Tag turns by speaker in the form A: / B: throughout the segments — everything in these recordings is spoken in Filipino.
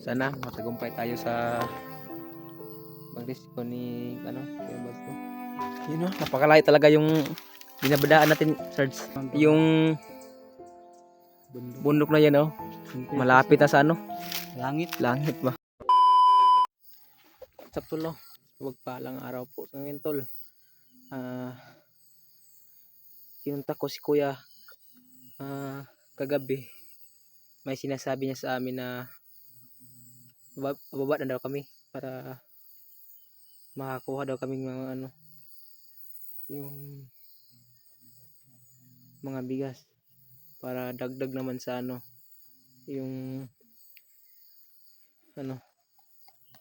A: Sana matagumpay tayo sa pag-rescue ni Kuya Bals, no? Yun, no? Napakalayo talaga yung binabadaan natin, Sarge. Yung bundok na yan, no? Malapit na sa langit ba? Saptol, no? Huwag pa lang araw po sa ngayon, tol. Kinunta ko si Kuya kagabi. May sinasabi niya sa amin na bababa na daw kami para makakuha daw kaming mga yung mga bigas para dagdag naman sa yung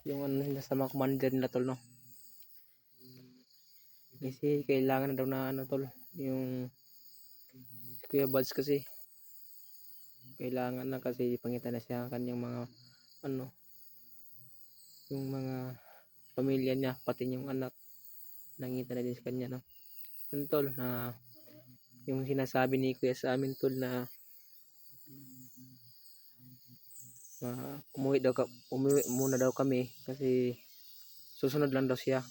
A: nila sa mga commander nila, tol, no? Kasi kailangan na daw na tol, yung Kuya Buds kasi kailangan na, kasi pangita na siya ang kanyang mga yung mga pamilya niya, pati yung anak nangita na din sa kanya, no? Yun, tol, na yung sinasabi ni Kuya sa amin, tol, na umuwi muna daw kami kasi susunod lang daw siya.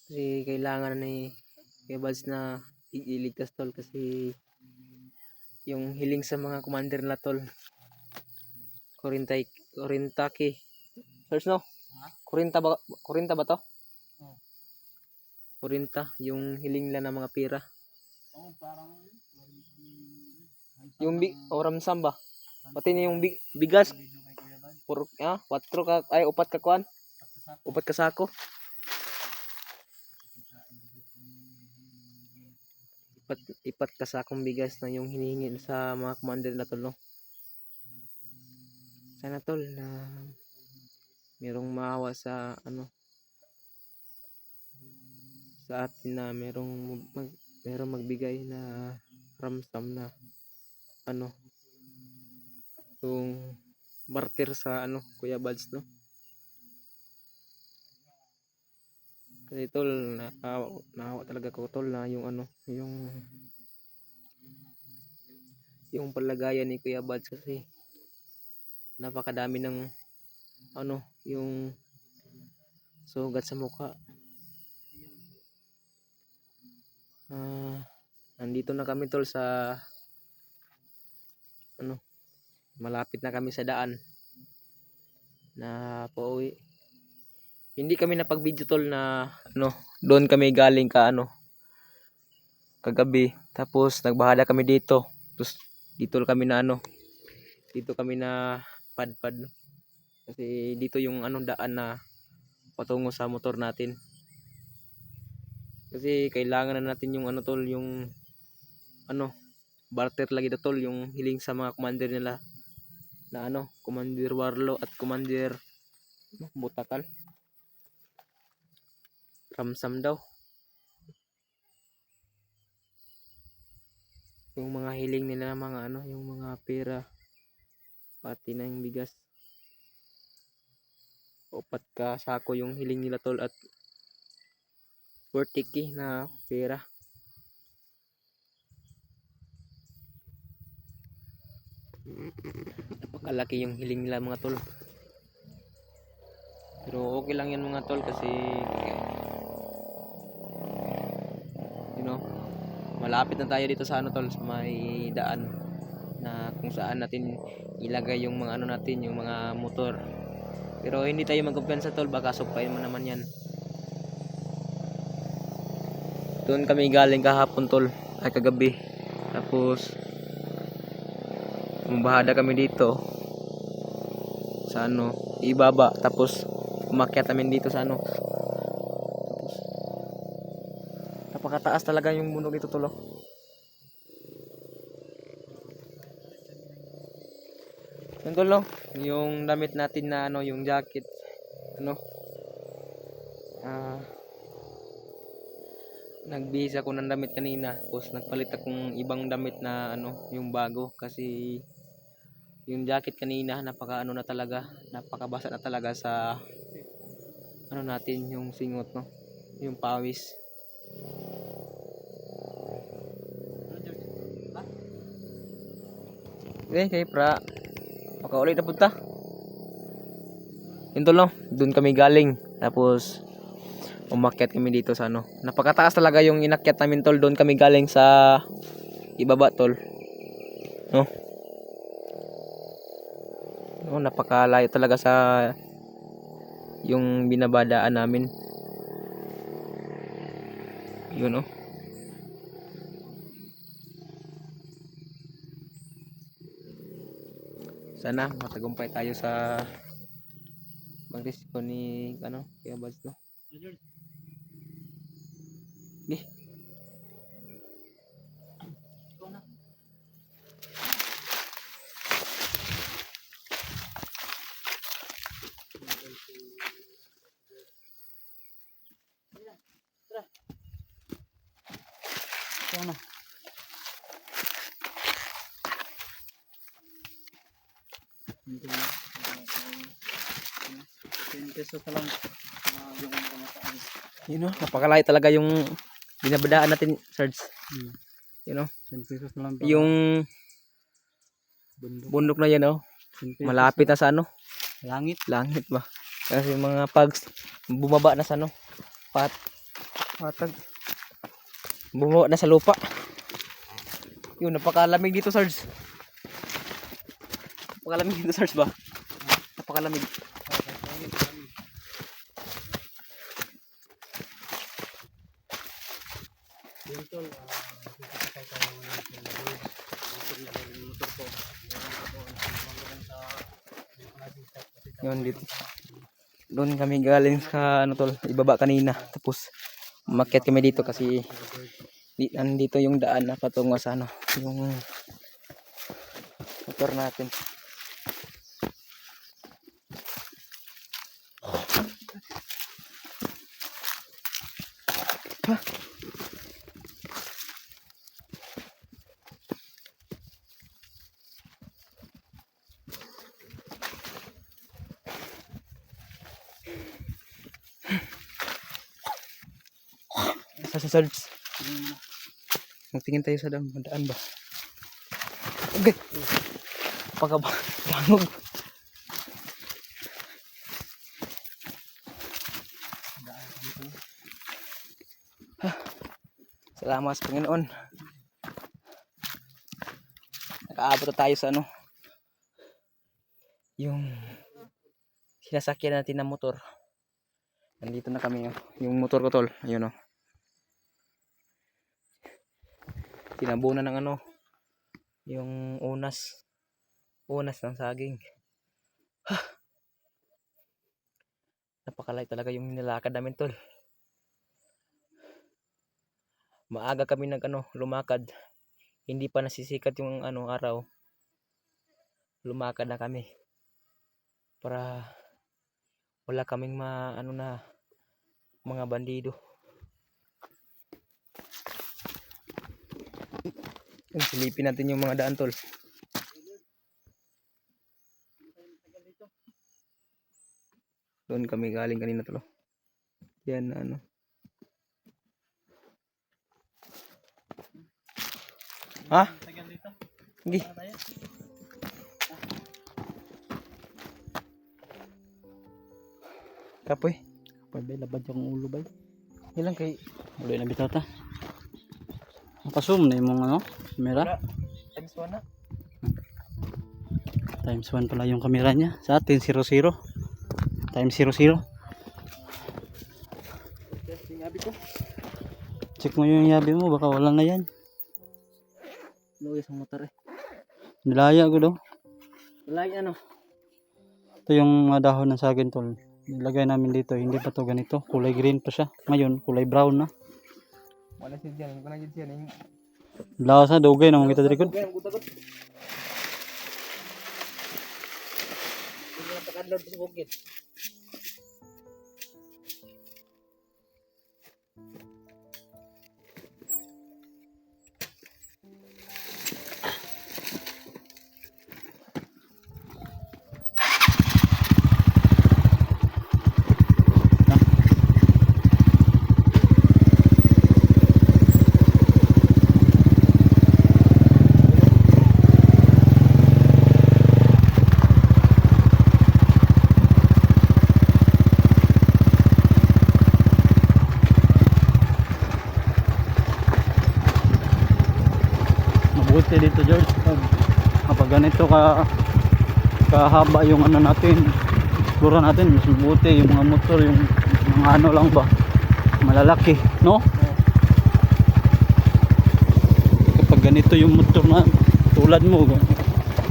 A: Kasi kailangan ni Kuya Buds na iligtas, tol, kasi yung hiling sa mga commander na, tol, 40 ki. Search, no? 40 ba to? 40 yung hiling lang ng mga pira. Yung ramsam ba? Pati na yung bigas. 4 ka ay 4 ka kuan. 4 ka sako. Ipat ka sakong bigas na yung hinihingi sa mga commander na, tol, no? Sana, tol, na merong maawa sa sa atin, na merong magbigay na ramsam na yung barter sa Kuya Buds, no? Kasi, tol, naawa talaga ko, tol, na yung palagayan ni Kuya Buds, kasi napakadami ng yung sugat sa mukha. Nandito na kami, tol, sa malapit na kami sa daan na pauwi. Hindi kami napag-video, tol, na doon kami galing kagabi, tapos nagbahada kami dito, tapos dito kami na padpad, no? Kasi dito yung daan na patungo sa motor natin, kasi kailangan na natin yung tol, yung barter lagi na, tol, yung hiling sa mga commander nila na Commander Warlo at Commander Butakal. Ramsam daw yung mga hiling nila, mga yung mga pera, pati na yung bigas. 4 ka sako yung hiling nila, tol, at 40 ki na pera. Napakalaki yung hiling nila, mga tol, pero okay lang yan, mga tol, kasi malapit na tayo dito sa tol, sa may daan na kung saan natin ilagay yung mga natin, yung mga motor. Pero hindi tayo magkumpiyansa, tol, baka sukayin mo naman yan. Doon kami galing kahapon, tol, ay kagabi, tapos mabahada kami dito sa ibaba, tapos umakyat namin dito sa tapos napakataas talaga yung bundok dito, tol. Yung, tol, no? Yung damit natin na yung jacket, nagbihis ako ng damit kanina, tapos nagpalit akong ibang damit na yung bago, kasi yung jacket kanina na talaga, napakabasa na talaga sa natin, yung singot, no, yung pawis. kay pra. Makaulit na punta. Yun tol no. Doon kami galing. Tapos umakyat kami dito sa ano. Napakataas talaga yung inakyat namin tol. Doon kami galing sa ibaba tol. No? No, napakalayo talaga sa yung binabadaan namin. Yun no. Sana matagumpay tayo sa magrespo ni ano, Kuya Bads no. Okay.
B: Ano? 10 pesos na lang. Yung kamataan.
A: You know, napakalayo talaga yung binabadaan natin, Sarge. You know,
B: 10 pesos na lang.
A: yung bundok na yan, oh. Malapit na sa ano?
B: Langit.
A: Langit ba? Kasi mga pags bumaba na sa ano? Patag. Bumaba na sa lupa. Yun, napakalamig dito, Sarge. Napakalamig dito, Sarge ba? Napakalamig. Yun dito. Doon kami galing sa ano tol, ibaba kanina. Tapos umakyat kami dito kasi nandito yung daan na patungo sa ano, yung motor natin. Sa Sarge. Magtingin tayo sa daan ba? Okay. Pagkabangog. Salamat sa Panginoon. Nakaabot na tayo sa ano. Yung sinasakyan natin na motor. Nandito na kami. Oh. Yung motor ko tol. Ayun oh. Tinabunan ng ano. Yung unas ng saging. Napakalay talaga yung nilakad namin tol. Maaga kami lumakad. Hindi pa nasisikat yung araw. Lumakad na kami. Para wala kaming mga bandido. Silipin natin yung mga daan tol. Doon kami galing kanina tol. Yan ano. Ha? Sige. Kapoy.
B: Pwede labad yung ulo bay.
A: Ilang kay
B: Ulo na bitaw ta. Makasum na yung ano, camera.
A: times 1 na.
B: Times 1 pala yung camera niya. Sa atin 00. Times 00. Check mo yung yabi mo, baka wala na yan.
A: Luwi sa motor eh.
B: Nilaya ko daw.
A: Lagi ano?
B: Ito yung mga dahon ng saging tol. Nilagay namin dito, hindi pa to ganito. Kulay green pa siya. Ngayon, kulay brown na.
A: Wala siya dyan. Wala siya dyan.
B: Lawas na, dugay na mga kita dirikod.
A: Hindi na pakadlor sa bukid.
B: buti dito, George. Kapag ganito kahaba yung ano natin, siguro natin, mas mabuti yung mga motor, yung mga ano lang ba, malalaki, no? Kapag ganito yung motor na tulad mo,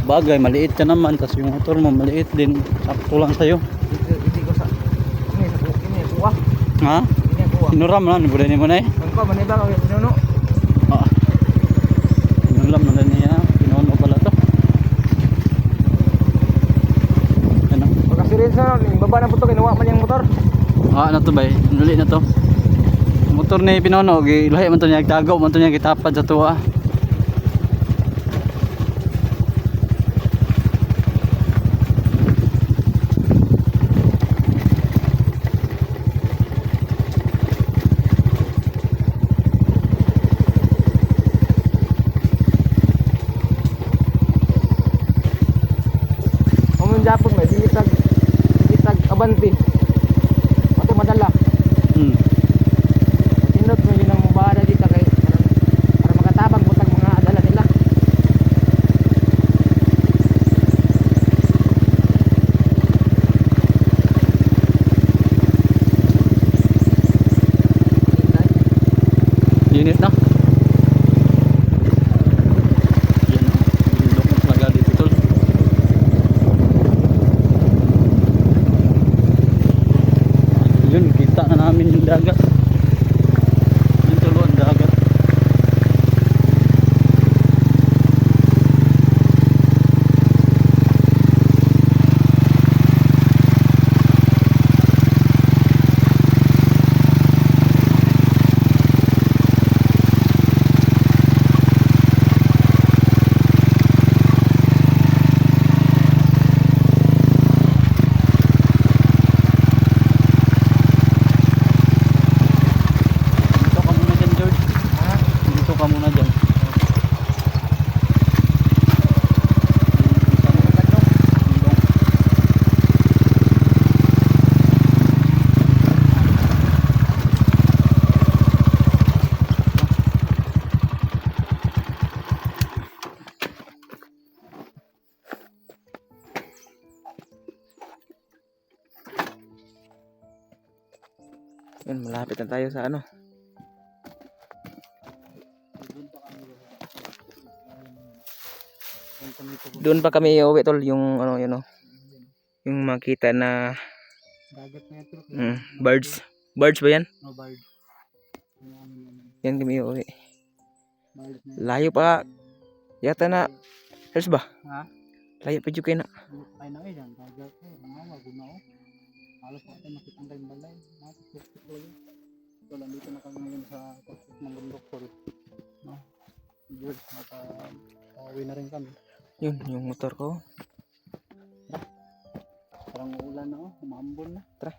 B: bagay, maliit ka naman, tapos yung motor mo maliit din, sakto lang sa'yo.
A: Hindi ko sa ini kuha.
B: Ha?
A: Ini kuha.
B: Sinuram na, nabulay mo na eh.
A: Ang ko man ba ang pinuno?
B: Ah, sinuram na niya, pinuno pala to. Ano?
A: Pagkasirin sa ning baba na puto kinuha man yung motor.
B: Ah, ano to ba eh? Nuli na to. Motor ni pinuno, lahi man to niya, tagaw man to niya, kitapad sa tuwa.
A: Ang Japon may ditag abanti. Ato madala.
B: Hmm.
A: Sinot mo yun ang mubada dito kay para makatabang butang mga adala nila.
B: Unit na. Yan, bundok na talaga dito tol. Yun, kita na namin yung dagat. Yun tulo ang dagat. Dito ka muna dyan, George.
A: Ha?
B: Dito ka muna dyan.
A: Yun, malapit na tayo sa ano. Doon pa kami uuwi tol yung ano yun oh. Yung makita na
B: Dagat na ito.
A: birds. Birds ba yan?
B: No bird.
A: Yan kami uuwi.
B: Bird na.
A: Layo pa. Yata na. Here's ba?
B: Ha?
A: Layo pa dyan kayo na.
B: Ay na yan. Dagat ko. Nangawa. Gunao. Halos pa tayo makita tayong balay. Nakasukit lagi. So, nandito na kami ngayon sa pagkakit ng bundok tol. No? George, pauwi na rin kami.
A: Yun, yung motor ko.
B: Parang ulan na oh. Umambon na.
A: Tara.